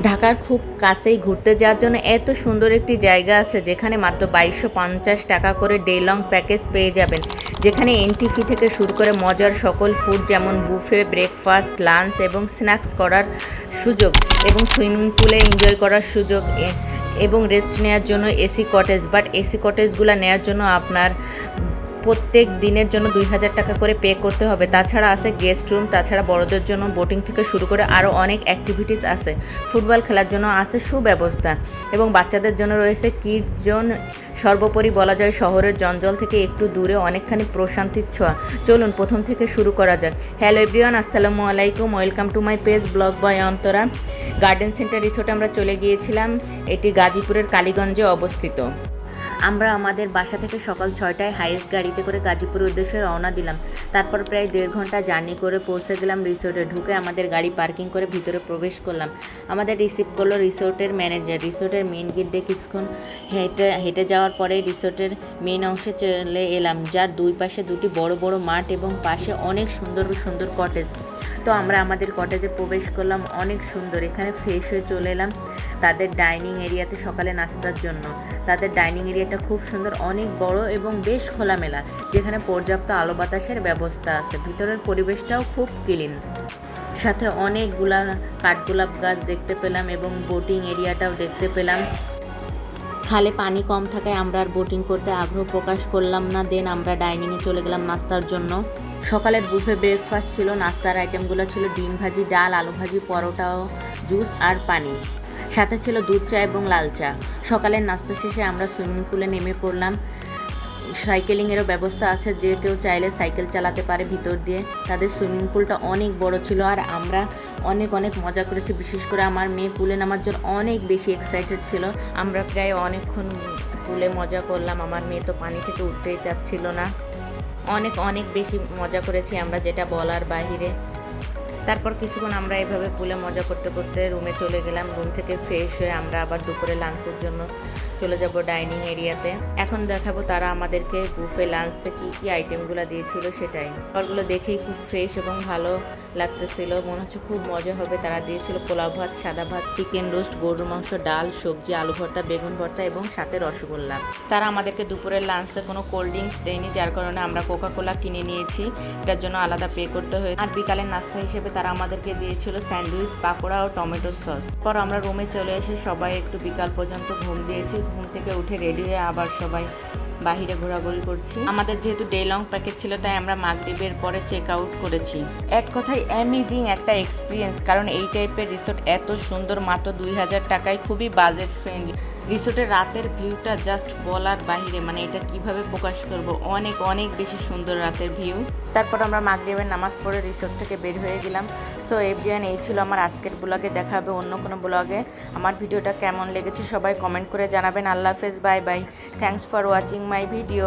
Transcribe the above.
ঢাকার খুব কাছেই ঘুরতে যাওয়ার জন্য এত সুন্দর একটি জায়গা আছে যেখানে মাত্র 2250 টাকা করে ডে লং প্যাকেজ পেয়ে যাবেন, যেখানে এন্ট্রি ফি থেকে শুরু করে মজার সকল ফুড যেমন বুফে, ব্রেকফাস্ট, লাঞ্চ এবং স্ন্যাক্স করার সুযোগ এবং সুইমিং পুলে এনজয় করার সুযোগ এবং রেস্ট নেওয়ার জন্য এসি কটেজ। বাট এসি কটেজগুলো নেওয়ার জন্য আপনার প্রত্যেক দিনের জন্য 2000 টাকা করে পে করতে হবে। তাছাড়া আছে গেস্ট রুম, তাছাড়া বড়দের জন্য বোটিং থেকে শুরু করে আরও অনেক অ্যাক্টিভিটিস আছে। ফুটবল খেলার জন্য আছে সুব্যবস্থা এবং বাচ্চাদের জন্য রয়েছে কিডস জোন। সর্বোপরি বলা যায় শহরের জঞ্জল থেকে একটু দূরে অনেকখানি প্রশান্তির ছোঁয়া। চলুন প্রথম থেকে শুরু করা যাক। হ্যালো এভরিওয়ান, আসসালামু আলাইকুম, welcome to my page blog boy Antara. Garden centre রিসোর্টে আমরা চলে গিয়েছিলাম, এটি গাজীপুরের কালীগঞ্জে অবস্থিত। আমরা আমাদের বাসা থেকে সকাল 6টায় হাইয়েস্ট গাড়িতে করে গাজীপুরের উদ্দেশ্যে রওনা দিলাম। তারপর প্রায় 1.5 ঘন্টা জার্নি করে পৌঁছে গেলাম রিসোর্টে। ঢুকে আমাদের গাড়ি পার্কিং করে ভিতরে প্রবেশ করলাম। আমাদের রিসিভ করলো রিসোর্টের ম্যানেজার। রিসোর্টের মেন গেট দিয়ে কিছুক্ষণ হেঁটে যাওয়ার পরে রিসোর্টের মেন অংশে চলে এলাম, যার দুই পাশে দুটি বড় বড় মাঠ এবং পাশে অনেক সুন্দর সুন্দর কটেজ। তো আমরা আমাদের কটেজে প্রবেশ করলাম, অনেক সুন্দর। এখানে ফ্রেশ হয়ে চলে এলাম তাদের ডাইনিং এরিয়াতে সকালে নাস্তার জন্য। তাদের ডাইনিং এরিয়াটা খুব সুন্দর, অনেক বড় এবং বেশ খোলামেলা, যেখানে পর্যাপ্ত আলো বাতাসের ব্যবস্থা আছে। ভিতরের পরিবেশটাও খুব ক্লিন, সাথে অনেকগুলা কাঠগোলাপ গাছ দেখতে পেলাম এবং বোটিং এরিয়াটাও দেখতে পেলাম। খালে পানি কম থাকায় আমরা আর বোটিং করতে আগ্রহ প্রকাশ করলাম না। দেন আমরা ডাইনিংয়ে চলে গেলাম নাস্তার জন্য। সকালের বুফে ব্রেকফাস্ট ছিল। নাস্তার আইটেমগুলো ছিল ডিম ভাজি, ডাল, আলু ভাজি, পরোটা, জুস আর পানি। সাথে ছিল দুধ চা এবং লাল চা। সকালের নাস্তা শেষে আমরা সুইমিং পুলে নেমে পড়লাম। সাইকেলিংয়েরও ব্যবস্থা আছে, যে কেউ চাইলে সাইকেল চালাতে পারে ভিতর দিয়ে। তাদের সুইমিং পুলটা অনেক বড় ছিল আর আমরা অনেক মজা করেছি। বিশেষ করে আমার মেয়ে পুলে নামার জন্য অনেক বেশি এক্সাইটেড ছিল। আমরা প্রায় অনেকক্ষণ পুলে মজা করলাম। আমার মেয়ে তো পানি থেকে উঠতেই চাচ্ছিল না। অনেক বেশি মজা করেছি আমরা, যেটা বলার বাহিরে। তারপর কিছুক্ষণ আমরা এভাবে পুলে মজা করতে করতে রুমে চলে গেলাম। রুম থেকে ফ্রেশ হয়ে আমরা আবার দুপুরে লাঞ্চের জন্য চলে যাব ডাইনিং এরিয়াতে। এখন দেখাবো তারা আমাদেরকে বুফে লাঞ্চে কী আইটেমগুলো দিয়েছিল সেটাই। খাবারগুলো দেখেই খুব ফ্রেশ এবং ভালো লাগতেছিল, মনে হচ্ছে খুব মজা হবে। তারা দিয়েছিল পোলাও ভাত, সাদা ভাত, চিকেন রোস্ট, গরুর মাংস, ডাল, সবজি, আলু ভর্তা, বেগুন ভর্তা এবং সাথে রসগোল্লা। তারা আমাদেরকে দুপুরের লাঞ্চে কোনো কোল্ড ড্রিঙ্কস দেয়নি, যার কারণে আমরা কোকা-কোলা কিনে নিয়েছি, এটার জন্য আলাদা পে করতে হয়েছে। আর বিকালের নাস্তা হিসেবে তারা আমাদেরকে দিয়েছিল স্যান্ডউইচ, পাকোড়া ও টমেটো সস। পর আমরা রুমে চলে এসে সবাই একটু বিকাল পর্যন্ত ঘুম দিয়েছি। ঘুম থেকে উঠে রেডি হয়ে আবার সবাই বাহিরে ঘোরাঘুরি করছি। আমাদের যেহেতু ডে লং প্যাকেজ ছিল, তাই আমরা মাগরিবের পরে চেক আউট করেছি। এক কথায় অ্যামেজিং একটা এক্সপিরিয়েন্স, কারণ এই টাইপের রিসোর্ট এত সুন্দর মাত্র 2000 টাকায়, খুবই বাজেট ফ্রেন্ডলি। রিসোর্টের রাতের ভিউটা জাস্ট বলার বাহিরে, মানে এটা কিভাবে প্রকাশ করব, অনেক বেশি সুন্দর রাতের ভিউ। তারপর আমরা মাগরিবের নামাজ পড়ে রিসোর্ট থেকে বের হয়ে গেলাম। সো এভরিওয়ান, এই ছিল আমার আজকের ব্লগে। দেখা হবে অন্য কোনো ব্লগে। আমার ভিডিওটা কেমন লেগেছে সবাই কমেন্ট করে জানাবেন। আল্লাহ হাফেজ, bye bye, thanks for watching my video.